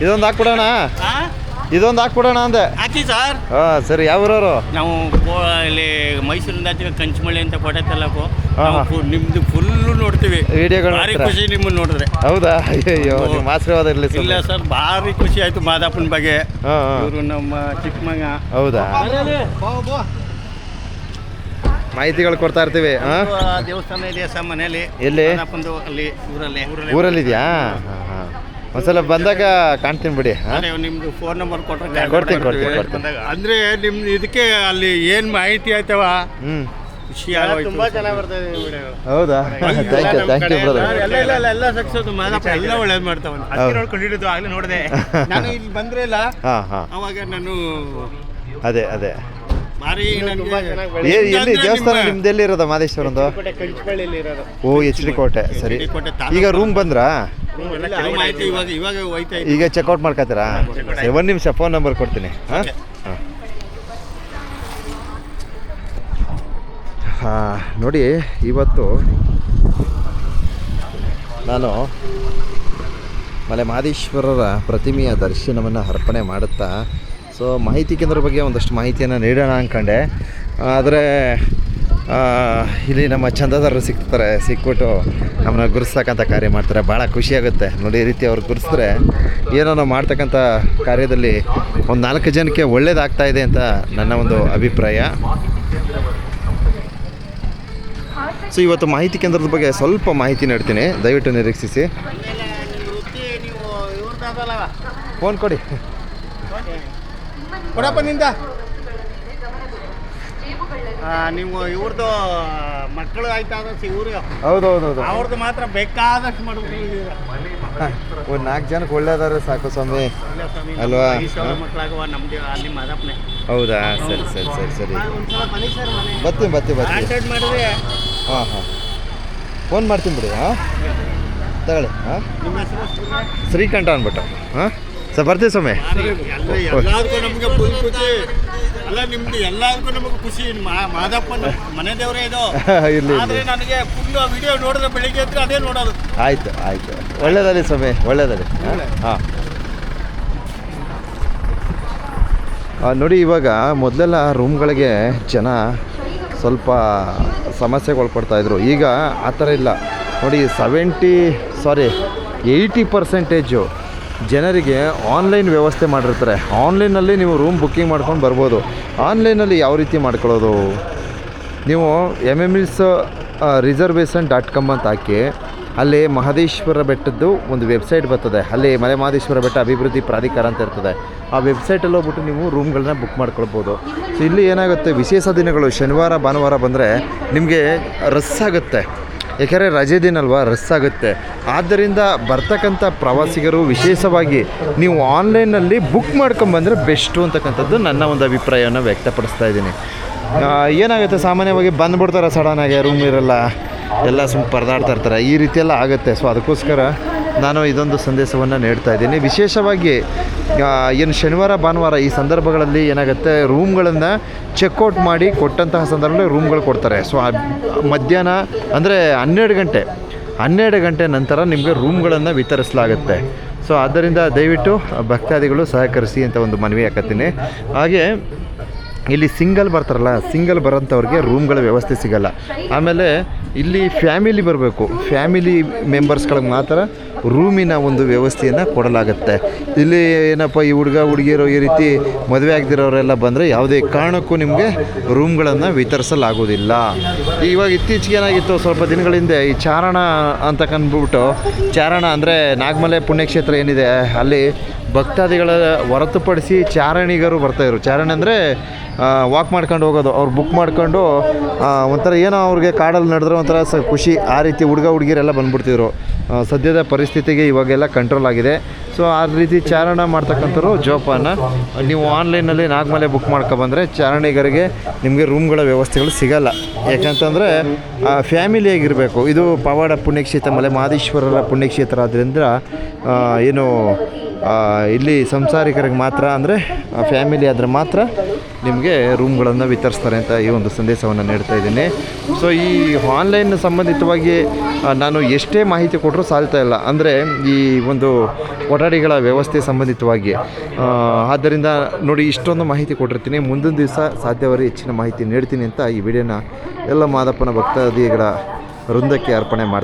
ಇದೊಂದು ಹಾಕ್ಬಿಡೋಣ, ಇದೊಂದು ಹಾಕ್ಬಿಡೋಣ ಅಂದೆ. ಹಾಕಿ ಸರ್. ಹಾಂ ಸರಿ. ಯಾವ ಊರವರು? ನಾವು ಇಲ್ಲಿ ಮೈಸೂರಿಂದ ಆಚೆ ಕಂಚಮಳ್ಳಿ ಅಂತ ಕೋಟೆ ತಾಲೂಕು. ನಿಮ್ದು ಫುಲ್ಲು ನೋಡ್ತೀವಿ ವಿಡಿಯೋಗಳು. ಭಾರಿ ಖುಷಿ ನಿಮ್ಮನ್ನು ನೋಡಿದ್ರೆ. ಹೌದಾ? ಅಯ್ಯೋ, ನಿಮ್ಮ ಆಶೀರ್ವಾದ ಇರಲಿ. ಇಲ್ಲ ಸರ್, ಭಾರಿ ಖುಷಿ ಆಯ್ತು ಮಾದಪ್ಪನ ಬಗ್ಗೆ. ಇವರು ನಮ್ಮ ಚಿಕ್ಕ ಮಗ. ಹೌದಾ? ಮಾಹಿತಿಗಳು ಕೊಡ್ತಾ ಇರ್ತೀವಿ. ದೇವಸ್ಥಾನ ಇದೆಯಾ ಸರ್ ಮನೆಯಲ್ಲಿ? ಎಲ್ಲಿ? ಅಲ್ಲಿ ಊರಲ್ಲಿದೆಯಾ? ಒಂದ್ಸಲ ಬಂದಾಗ ಕಾಣ್ತೀನಿ ಬಿಡಿ. ನಿಮ್ದು ಫೋನ್ ನಂಬರ್ ಕೊಟ್ಟರೆ ಕೊಡ್ತೀನಿ. ಅಂದ್ರೆ ನಿಮ್ದು ಇದಕ್ಕೆ ಅಲ್ಲಿ ಏನ್ ಮಾಹಿತಿ ಆಯ್ತವ ಖುಷಿ ತುಂಬಾ ಚೆನ್ನಾಗಿ ಬರ್ತಾ ಇದೆ ವಿಡಿಯೋಗಳು. ಹೌದಾ? Thank you brother. ಎಲ್ಲ ಸಕ್ಸಸ್ ಮಾದಪ್ಪ ಎಲ್ಲ ಒಳ್ಳೇದು ಮಾಡ್ತಾವ. ನೋಡ್ಕೊಂಡಿದ್ದು ಆಗ್ಲೇ ನೋಡಿದೆ ನಾನು. ಇಲ್ಲಿ ಬಂದ್ರೆ ಇಲ್ಲ ಅವಾಗ ನಾನು ಅದೇ ಭಾರಿ ಎಲ್ಲಿ ದೇವಸ್ಥಾನ ನಿಮ್ದು ಎಲ್ಲಿ ಇರೋದು? ಮಾದೇಶ್ವರಂದು? ಓ, ಎಚ್ ಡಿ ಕೋಟೆ. ಸರಿ. ಈಗ ರೂಮ್ ಬಂದ್ರಾ? ಈಗ ಚೆಕ್ಔಟ್ ಮಾಡ್ಕೊತೀರಾ? ಸರಿ, ಒಂದು ನಿಮಿಷ ಫೋನ್ ನಂಬರ್ ಕೊಡ್ತೀನಿ. ಹಾಂ ನೋಡಿ, ಇವತ್ತು ನಾನು ಮಲೆ ಮಹದೇಶ್ವರರ ಪ್ರತಿಮೆಯ ದರ್ಶನವನ್ನು ಅರ್ಪಣೆ ಮಾಡುತ್ತಾ ಮಾಹಿತಿ ಕೇಂದ್ರ ಬಗ್ಗೆ ಒಂದಷ್ಟು ಮಾಹಿತಿಯನ್ನು ನೀಡೋಣ ಅಂದ್ಕೊಂಡೆ. ಆದರೆ ಇಲ್ಲಿ ನಮ್ಮ ಚಂದಾದಾರರು ಸಿಕ್ಬಿಟ್ಟು ನಮ್ಮನ್ನ ಗುರುಸ್ತಕ್ಕಂಥ ಕಾರ್ಯ ಮಾಡ್ತಾರೆ. ಭಾಳ ಖುಷಿಯಾಗುತ್ತೆ ನೋಡಿ. ಈ ರೀತಿ ಅವ್ರು ಗುರುಸಿದ್ರೆ ಏನೋ ನಾವು ಮಾಡ್ತಕ್ಕಂಥ ಕಾರ್ಯದಲ್ಲಿ ಒಂದು 4 ಜನಕ್ಕೆ ಒಳ್ಳೇದಾಗ್ತಾ ಇದೆ ಅಂತ ನನ್ನ ಒಂದು ಅಭಿಪ್ರಾಯ. ಇವತ್ತು ಮಾಹಿತಿ ಕೇಂದ್ರದ ಬಗ್ಗೆ ಸ್ವಲ್ಪ ಮಾಹಿತಿ ನೀಡ್ತೀನಿ, ದಯವಿಟ್ಟು ನಿರೀಕ್ಷಿಸಿ. ಫೋನ್ ಕೊಡಿ ಕೊಡಪ್ಪನಿಂದ. ನೀವು ಇವ್ರದ್ದು ಮಕ್ಕಳು ಆಯ್ತಾ ಇವ್ರಿಗೆ? ಹೌದೌದು. ಅವ್ರದ್ದು ಮಾತ್ರ ಬೇಕಾದಷ್ಟು ಮಾಡ್ಬಿಟ್ಟು ಒಂದು 4 ಜನಕ್ಕೆ ಒಳ್ಳೇದಾದ್ರೆ ಸಾಕು ಸ್ವಾಮಿ ಅಲ್ವಾ? ಮಕ್ಕಳಾಗುವ ನಮ್ದು ಅಲ್ಲಿ ಮಾದಪ್ಪನೆ. ಹೌದಾ? ಸರಿ. ಬರ್ತೀನಿ. ಮಾಡಿದ್ರೆ ಹಾಂ ಫೋನ್ ಮಾಡ್ತೀನಿ ಬಿಡಿ. ತಗೊಳ್ಳಿ. ನಿಮ್ಮ ಹೆಸರು? ಶ್ರೀಕಂಠ ಅಂದ್ಬಿಟ್ಟು. ಸರ್ ಬರ್ತೀವಿ ಸ್ವಾಮಿ. ಎಲ್ಲದಕ್ಕೂ ನಮಗೆ ಫುಲ್ ಖುಷಿ. ಅಲ್ಲ ನಿಮ್ದು ಎಲ್ಲದಕ್ಕೂ ನಮಗೆ ಖುಷಿ. ಮಾದಪ್ಪನ ಮನೆ ದೇವರೇ ಇದು. ಆದರೆ ನನಗೆ ಫುಲ್ ವಿಡಿಯೋ ನೋಡಿದ್ರೆ ಬೆಳಿಗ್ಗೆ ಹತ್ರ ಅದೇ ನೋಡೋದು. ಆಯ್ತು. ಒಳ್ಳೇದಲ್ಲಿ ಸ್ವಾಮಿ, ಒಳ್ಳೇದಲ್ಲಿ. ಹಾಂ ನೋಡಿ, ಇವಾಗ ಮೊದಲೆಲ್ಲ ರೂಮ್ಗಳಿಗೆ ಜನ ಸ್ವಲ್ಪ ಸಮಸ್ಯೆಗಳು ಕೊಡ್ತಾಯಿದ್ರು. ಈಗ ಆ ಥರ ಇಲ್ಲ ನೋಡಿ. 80% ಜನರಿಗೆ ಆನ್ಲೈನ್ ವ್ಯವಸ್ಥೆ ಮಾಡಿರ್ತಾರೆ. ಆನ್ಲೈನಲ್ಲಿ ನೀವು ರೂಮ್ ಬುಕ್ಕಿಂಗ್ ಮಾಡ್ಕೊಂಡು ಬರ್ಬೋದು. ಆನ್ಲೈನಲ್ಲಿ ಯಾವ ರೀತಿ ಮಾಡ್ಕೊಳ್ಳೋದು? ನೀವು MMS reservation.com ಅಂತ ಹಾಕಿ ಅಲ್ಲಿ ಮಹದೇಶ್ವರ ಬೆಟ್ಟದ್ದು ಒಂದು ವೆಬ್ಸೈಟ್ ಬರ್ತದೆ. ಅಲ್ಲಿ ಮಲೆ ಮಹದೇಶ್ವರ ಬೆಟ್ಟ ಅಭಿವೃದ್ಧಿ ಪ್ರಾಧಿಕಾರ ಅಂತ ಇರ್ತದೆ. ಆ ವೆಬ್ಸೈಟಲ್ಲಿ ಹೋಗ್ಬಿಟ್ಟು ನೀವು ರೂಮ್ಗಳನ್ನ ಬುಕ್ ಮಾಡ್ಕೊಳ್ಬೋದು. ಸೊ ಇಲ್ಲಿ ಏನಾಗುತ್ತೆ, ವಿಶೇಷ ದಿನಗಳು ಶನಿವಾರ ಭಾನುವಾರ ಬಂದರೆ ನಿಮಗೆ ರಸ್ ಆಗುತ್ತೆ. ಯಾಕೆಂದರೆ ರಜೆ ದಿನ ಅಲ್ವಾ, ರಸ್ ಆಗುತ್ತೆ. ಆದ್ದರಿಂದ ಬರ್ತಕ್ಕಂಥ ಪ್ರವಾಸಿಗರು ವಿಶೇಷವಾಗಿ ನೀವು ಆನ್ಲೈನಲ್ಲಿ ಬುಕ್ ಮಾಡ್ಕೊಂಬಂದರೆ ಬೆಸ್ಟು ಅಂತಕ್ಕಂಥದ್ದು ನನ್ನ ಒಂದು ಅಭಿಪ್ರಾಯವನ್ನು ವ್ಯಕ್ತಪಡಿಸ್ತಾ ಇದ್ದೀನಿ. ಏನಾಗುತ್ತೆ, ಸಾಮಾನ್ಯವಾಗಿ ಬಂದುಬಿಡ್ತಾರೆ ಸಡನ್ನಾಗಿ, ರೂಮ್ ಇರಲ್ಲ, ಎಲ್ಲ ಸುಮ್ಮನೆ ಪರದಾಡ್ತಾ ಇರ್ತಾರೆ. ಈ ರೀತಿಯೆಲ್ಲ ಆಗುತ್ತೆ. ಸೊ ಅದಕ್ಕೋಸ್ಕರ ನಾನು ಇದೊಂದು ಸಂದೇಶವನ್ನು ನೀಡ್ತಾ ಇದ್ದೀನಿ. ವಿಶೇಷವಾಗಿ ಏನು ಶನಿವಾರ ಭಾನುವಾರ ಈ ಸಂದರ್ಭಗಳಲ್ಲಿ ಏನಾಗುತ್ತೆ, ರೂಮ್ಗಳನ್ನು ಚೆಕ್ಔಟ್ ಮಾಡಿ ಕೊಟ್ಟಂತಹ ಸಂದರ್ಭದಲ್ಲಿ ರೂಮ್ಗಳು ಕೊಡ್ತಾರೆ. ಸೊ ಮಧ್ಯಾಹ್ನ ಅಂದರೆ 12 ಗಂಟೆ ನಂತರ ನಿಮಗೆ ರೂಮ್ಗಳನ್ನು ವಿತರಿಸಲಾಗುತ್ತೆ. ಸೊ ಆದ್ದರಿಂದ ದಯವಿಟ್ಟು ಭಕ್ತಾದಿಗಳು ಸಹಕರಿಸಿ ಅಂತ ಒಂದು ಮನವಿ ಹಾಕತ್ತೀನಿ. ಹಾಗೆ ಇಲ್ಲಿ ಸಿಂಗಲ್ ಬರ್ತಾರಲ್ಲ, ಸಿಂಗಲ್ ಬರೋಂಥವ್ರಿಗೆ ರೂಮ್ಗಳ ವ್ಯವಸ್ಥೆ ಸಿಗೋಲ್ಲ. ಆಮೇಲೆ ಇಲ್ಲಿ ಫ್ಯಾಮಿಲಿ ಬರಬೇಕು, ಫ್ಯಾಮಿಲಿ ಮೆಂಬರ್ಸ್ಗಳಿಗೆ ಮಾತ್ರ ರೂಮಿನ ಒಂದು ವ್ಯವಸ್ಥೆಯನ್ನು ಕೊಡಲಾಗುತ್ತೆ. ಇಲ್ಲಿ ಏನಪ್ಪ ಈ ಹುಡುಗ ಹುಡುಗಿಯರು ಈ ರೀತಿ ಮದುವೆ ಆಗದಿರೋರೆಲ್ಲ ಬಂದರೆ ಯಾವುದೇ ಕಾರಣಕ್ಕೂ ನಿಮಗೆ ರೂಮ್ಗಳನ್ನು ವಿತರಿಸಲಾಗೋದಿಲ್ಲ. ಇವಾಗ ಇತ್ತೀಚೆಗೆ ಏನಾಗಿತ್ತು, ಸ್ವಲ್ಪ ದಿನಗಳ ಹಿಂದೆ ಈ ಚಾರಣ ಅಂತ ಕಂಡುಬಿಟ್ಟು, ಚಾರಣ ಅಂದರೆ ನಾಗಮಲೆ ಪುಣ್ಯಕ್ಷೇತ್ರ ಏನಿದೆ ಅಲ್ಲಿ ಭಕ್ತಾದಿಗಳ ಹೊರತುಪಡಿಸಿ ಚಾರಣಿಗರು ಬರ್ತಾಯಿದ್ರು. ಚಾರಣ ಅಂದರೆ ವಾಕ್ ಮಾಡ್ಕೊಂಡು ಹೋಗೋದು. ಅವ್ರು ಬುಕ್ ಮಾಡ್ಕೊಂಡು ಒಂಥರ ಏನೋ ಅವ್ರಿಗೆ ಕಾಡಲ್ಲಿ ನಡೆದ್ರೆ ಒಂಥರ ಖುಷಿ, ಆ ರೀತಿ ಹುಡುಗ ಹುಡುಗಿರೆಲ್ಲ ಬಂದುಬಿಡ್ತಿದ್ರು. ಸದ್ಯದ ಪರಿಸ್ಥಿತಿಗೆ ಇವಾಗೆಲ್ಲ ಕಂಟ್ರೋಲ್ ಆಗಿದೆ. ಸೊ ಆ ರೀತಿ ಚಾರಣ ಮಾಡ್ತಕ್ಕಂಥವ್ರು ಜೋಪಾನ. ನೀವು ಆನ್ಲೈನಲ್ಲಿ ನಾಗಮಲೆ ಬುಕ್ ಮಾಡ್ಕೊಬಂದರೆ ಚಾರಣಿಗರಿಗೆ ನಿಮಗೆ ರೂಮ್ಗಳ ವ್ಯವಸ್ಥೆಗಳು ಸಿಗೋಲ್ಲ. ಯಾಕಂತಂದರೆ ಫ್ಯಾಮಿಲಿಯಾಗಿರಬೇಕು. ಇದು ಪವಾಡ ಪುಣ್ಯಕ್ಷೇತ್ರ, ಮಲೆ ಮಹದೇಶ್ವರರ ಪುಣ್ಯಕ್ಷೇತ್ರ ಆದ್ದರಿಂದ ಏನು ಇಲ್ಲಿ ಸಂಸಾರಿಕರಿಗೆ ಮಾತ್ರ, ಅಂದರೆ ಫ್ಯಾಮಿಲಿ ಆದರೆ ಮಾತ್ರ ನಿಮಗೆ ರೂಮ್ಗಳನ್ನು ವಿತರಿಸ್ತಾರೆ ಅಂತ ಈ ಒಂದು ಸಂದೇಶವನ್ನು ನೀಡ್ತಾ ಇದ್ದೀನಿ. ಸೊ ಈ ಆನ್ಲೈನ್ ಸಂಬಂಧಿತವಾಗಿ ನಾನು ಎಷ್ಟೇ ಮಾಹಿತಿ ಕೊಟ್ಟರೂ ಸಾಲ್ತಾ ಇಲ್ಲ, ಅಂದರೆ ಈ ಒಂದು ಕೊಠಡಿಗಳ ವ್ಯವಸ್ಥೆ ಸಂಬಂಧಿತವಾಗಿ. ಆದ್ದರಿಂದ ನೋಡಿ, ಇಷ್ಟೊಂದು ಮಾಹಿತಿ ಕೊಟ್ಟಿರ್ತೀನಿ. ಮುಂದಿನ ದಿವಸ ಸಾಧ್ಯವಾದರೆ ಹೆಚ್ಚಿನ ಮಾಹಿತಿ ನೀಡ್ತೀನಿ ಅಂತ ಈ ವಿಡಿಯೋನ ಎಲ್ಲ ಮಾದಪ್ಪನ ಭಕ್ತಾದಿಗಳ ವೃಂದಕ್ಕೆ ಅರ್ಪಣೆ ಮಾಡ್ತೀನಿ.